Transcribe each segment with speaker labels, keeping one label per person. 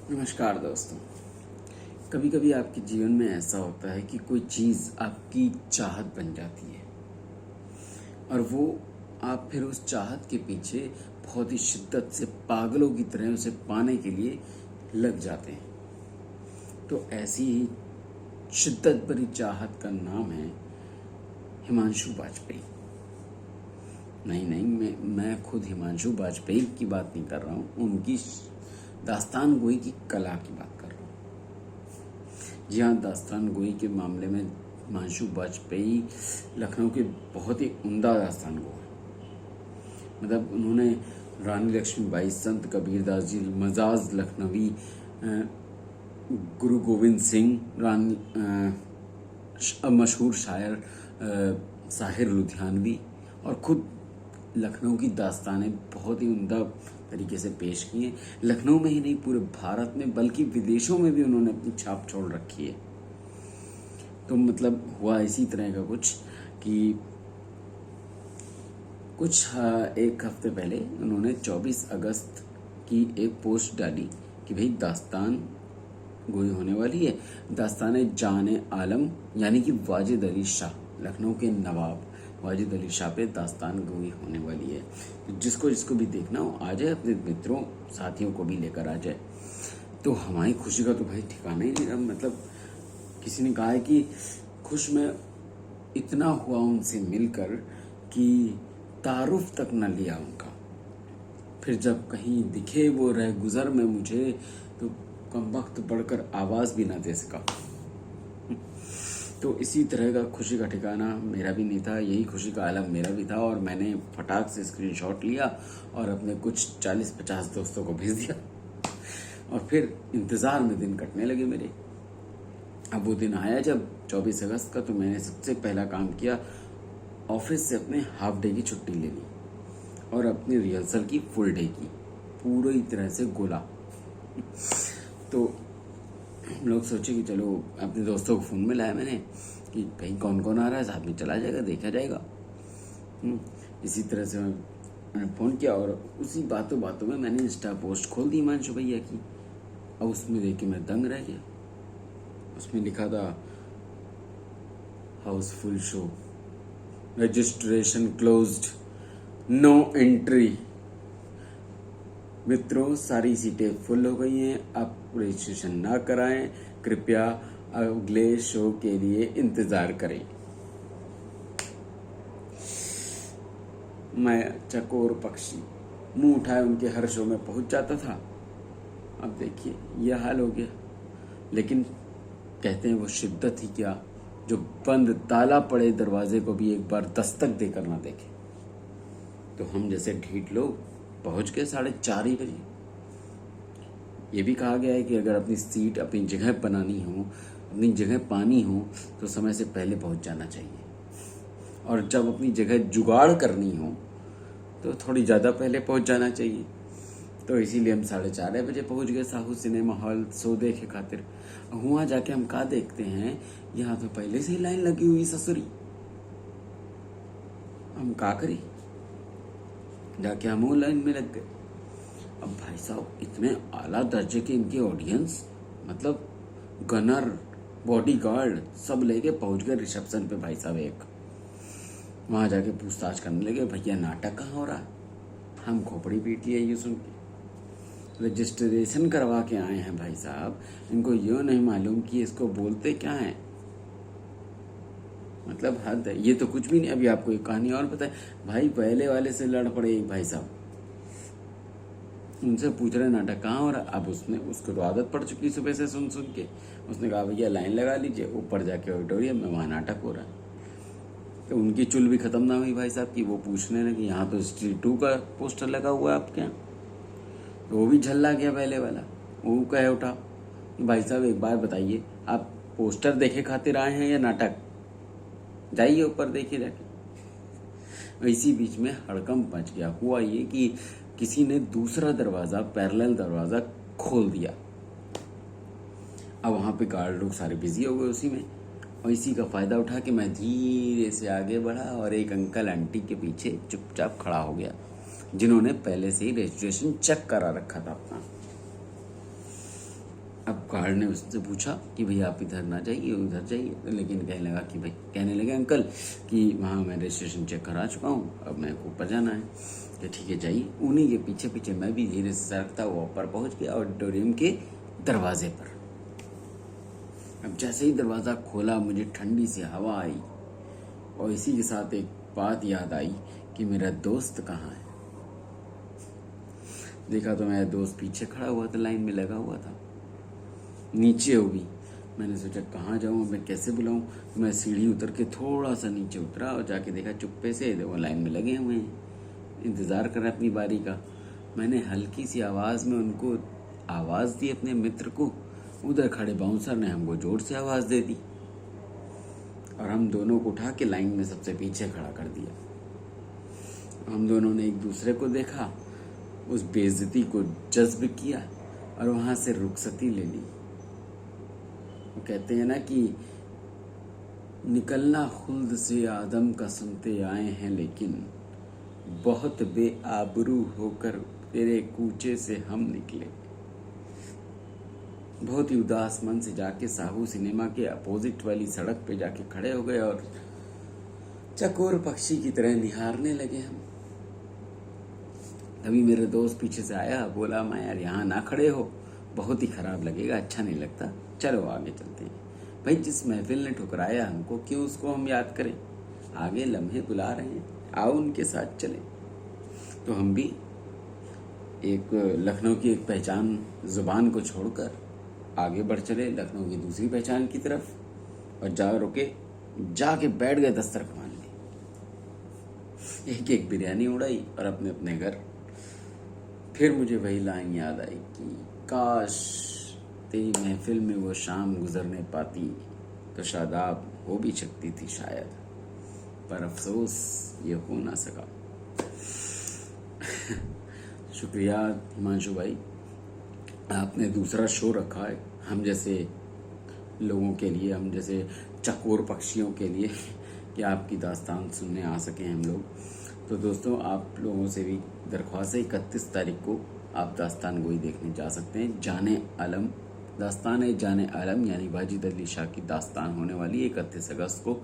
Speaker 1: नमस्कार दोस्तों। कभी कभी आपके जीवन में ऐसा होता है कि कोई चीज़ आपकी चाहत बन जाती है और वो आप फिर उस चाहत के पीछे बहुत ही शिद्दत से पागलों की तरह उसे पाने के लिए लग जाते हैं। तो ऐसी ही शिद्दत भरी चाहत का नाम है हिमांशु वाजपेयी। नहीं, मैं खुद हिमांशु वाजपेयी की बात नहीं कर रहा हूँ, उनकी दास्तान गोई की कला की बात कर रहा हूँ। जी हाँ, दास्तान गोई के मामले में हिमांशु वाजपेयी लखनऊ के बहुत ही उम्दा दास्तान गो हैं। मतलब उन्होंने रानी लक्ष्मीबाई, संत कबीरदास जी, मजाज लखनवी, गुरु गोविंद सिंह, मशहूर शायर साहिर लुधियानवी और खुद लखनऊ की दास्तानें बहुत ही उम्दा तरीके से पेश की हैं। लखनऊ में ही नहीं, पूरे भारत में बल्कि विदेशों में भी उन्होंने अपनी छाप छोड़ रखी है। तो मतलब हुआ इसी तरह का कुछ कि एक हफ्ते पहले उन्होंने 24 अगस्त की एक पोस्ट डाली कि भाई दास्तान गोई होने वाली है। दास्तान जाने आलम यानी कि वाजिद अली शाह, लखनऊ के नवाब वाजिद अली शाह पे दास्तान गोई होने वाली है। तो जिसको भी देखना हो आ जाए, अपने मित्रों साथियों को भी लेकर आ जाए। तो हमारी खुशी का तो भाई ठिकाना ही नहीं रहा। मतलब किसी ने कहा है कि खुश में इतना हुआ उनसे मिलकर कि तारुफ तक न लिया उनका। फिर जब कहीं दिखे वो रह गुजर में मुझे, तो कमबख्त बढ़कर आवाज़ भी ना दे सका। तो इसी तरह का खुशी का ठिकाना मेरा भी नहीं था, यही खुशी का आलम मेरा भी था। और मैंने फटाक से स्क्रीनशॉट लिया और अपने कुछ 40-50 दोस्तों को भेज दिया और फिर इंतज़ार में दिन कटने लगे मेरे। अब वो दिन आया जब 24 अगस्त का, तो मैंने सबसे पहला काम किया, ऑफिस से अपने हाफ डे की छुट्टी ले ली और अपनी रिहर्सल की फुल डे की, पूरी तरह से गोला। तो हम लोग सोचे कि चलो, अपने दोस्तों को फ़ोन में लाया मैंने कि कहीं कौन कौन आ रहा है, साथ में चला जाएगा, देखा जाएगा। इसी तरह से मैंने फ़ोन किया और उसी बातों बातों में मैंने इंस्टा पोस्ट खोल दी हिमांशु भैया की। और उसमें देख के मैं दंग रह गया। उसमें लिखा था housefull show, registration closed, no entry. मित्रों, सारी सीटें फुल हो गई हैं, आप रजिस्ट्रेशन ना कराएं, कृपया अगले शो के लिए इंतज़ार करें। मैं चकोर पक्षी मुंह उठाए उनके हर शो में पहुंच जाता था। अब देखिए यह हाल हो गया। लेकिन कहते हैं वो शिद्दत ही क्या, जो बंद ताला पड़े दरवाजे को भी एक बार दस्तक देकर ना देखे। तो हम जैसे ढीठ लोग पहुंच गए 4:30 ही बजे। ये भी कहा गया है कि अगर अपनी सीट, अपनी जगह बनानी हो, अपनी जगह पानी हो, तो समय से पहले पहुंच जाना चाहिए। और जब अपनी जगह जुगाड़ करनी हो तो थोड़ी ज़्यादा पहले पहुंच जाना चाहिए। तो इसीलिए हम 4:30 बजे पहुंच गए साहू सिनेमा हॉल सौदे के खातिर। वहाँ जाके हम क्या देखते हैं, यहाँ तो पहले से ही लाइन लगी हुई ससुरी। हम क्या करें, जाके हम लाइन में लग गए। अब भाई साहब इतने आला दर्जे के इनके ऑडियंस, मतलब गनर, बॉडीगार्ड सब लेके पहुंच गए रिसेप्शन पे। भाई साहब एक वहाँ जाके पूछताछ करने लगे, भैया नाटक कहाँ हो रहा है। हम खोपड़ी पीट लिए ये सुन के। रजिस्ट्रेशन करवा के आए हैं भाई साहब, इनको यूँ नहीं मालूम कि इसको बोलते क्या है। मतलब हद है, ये तो कुछ भी नहीं। अभी आपको एक कहानी और पता है, भाई पहले वाले से लड़ पड़े एक भाई साहब, उनसे पूछ रहे नाटक कहाँ हो रहा। अब उसको तो आदत पड़ चुकी सुबह से सुन सुन के। उसने कहा भैया लाइन लगा लीजिए, ऊपर जाके ऑडिटोरियम में, वहाँ नाटक हो रहा है। तो उनकी चुल भी खत्म ना हुई भाई साहब की, वो पूछने लगे यहाँ तो स्ट्रीट 2 का पोस्टर लगा हुआ है आपके यहाँ। तो वो भी झल्ला गया पहले वाला। वो कहे उठा, भाई साहब एक बार बताइए, आप पोस्टर देखे खातिर आए हैं या नाटक, जाइए ऊपर देखिए जाके। इसी बीच में हड़कंप मच गया। हुआ ये कि किसी ने दूसरा दरवाज़ा, पैरेलल दरवाज़ा खोल दिया। अब वहाँ पे गार्ड लोग सारे बिजी हो गए उसी में, और इसी का फ़ायदा उठा के मैं धीरे से आगे बढ़ा और एक अंकल आंटी के पीछे चुपचाप खड़ा हो गया, जिन्होंने पहले से ही रजिस्ट्रेशन चेक करा रखा था अपना। अब गार्ड ने उससे पूछा कि भैया आप इधर ना जाइए, उधर जाइए, लेकिन कहने लगे अंकल कि वहाँ मैं रजिस्ट्रेशन चेक करा चुका हूँ, अब मेरे को ऊपर जाना है। कि ठीक है जाइए। उन्हीं के पीछे पीछे मैं भी धीरे से सरकता हुआ ऊपर पहुँच गया ऑडिटोरियम के दरवाजे पर। अब जैसे ही दरवाज़ा खोला मुझे ठंडी सी हवा आई और इसी के साथ एक बात याद आई कि मेरा दोस्त कहाँ है। देखा तो मेरा दोस्त पीछे खड़ा हुआ था, लाइन में लगा हुआ था, नीचे हो गई। मैंने सोचा कहाँ जाऊँ, मैं कैसे बुलाऊँ। मैं सीढ़ी उतर के थोड़ा सा नीचे उतरा और जाके देखा चुप्पे से वो लाइन में लगे हुए हैं, इंतज़ार कर रहे अपनी बारी का। मैंने हल्की सी आवाज़ में उनको आवाज़ दी, अपने मित्र को। उधर खड़े बाउंसर ने हमको जोर से आवाज़ दे दी और हम दोनों को उठा के लाइन में सबसे पीछे खड़ा कर दिया। हम दोनों ने एक दूसरे को देखा, उस बेइज्जती को जज्ब किया और वहाँ से रुखसती ले ली। वो कहते हैं ना कि निकलना खुल्द से आदम का सुनते आए हैं, लेकिन बहुत बेआबरू होकर तेरे कूचे से हम निकले। बहुत ही उदास मन से जाके साहू सिनेमा के अपोजिट वाली सड़क पे जाके खड़े हो गए और चकोर पक्षी की तरह निहारने लगे हम। तभी मेरे दोस्त पीछे से आया, बोला मैं यार यहाँ ना खड़े हो, बहुत ही खराब लगेगा, अच्छा नहीं लगता, चलो आगे चलते हैं। भाई जिस महफिल ने ठुकराया हमको क्यों उसको हम याद करें, आगे लम्हे बुला रहे हैं, आओ उनके साथ चलें। तो हम भी एक लखनऊ की एक पहचान जुबान को छोड़कर आगे बढ़ चले लखनऊ की दूसरी पहचान की तरफ और जाके बैठ गए दस्तरखान में। एक एक बिरयानी उड़ाई और अपने अपने घर। फिर मुझे वही लाइन याद आई कि काश तेरी महफिल में वो शाम गुजरने पाती तो शादाब हो भी सकती थी शायद, पर अफसोस ये हो ना सका। शुक्रिया हिमांशु भाई, आपने दूसरा शो रखा है हम जैसे लोगों के लिए, हम जैसे चकोर पक्षियों के लिए, कि आपकी दास्तान सुनने आ सकें हम लोग। तो दोस्तों आप लोगों से भी दरख्वास्त है, 31 तारीख को आप दास्तान गोई देखने जा सकते हैं। जाने आलम दास्तान है, जाने आलम यानी वाजिद अली शाह की दास्तान होने वाली है 31 अगस्त को।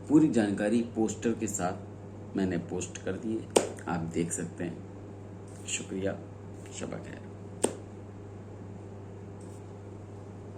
Speaker 1: पूरी जानकारी पोस्टर के साथ मैंने पोस्ट कर दी है, आप देख सकते हैं। शुक्रिया, शबा खैर।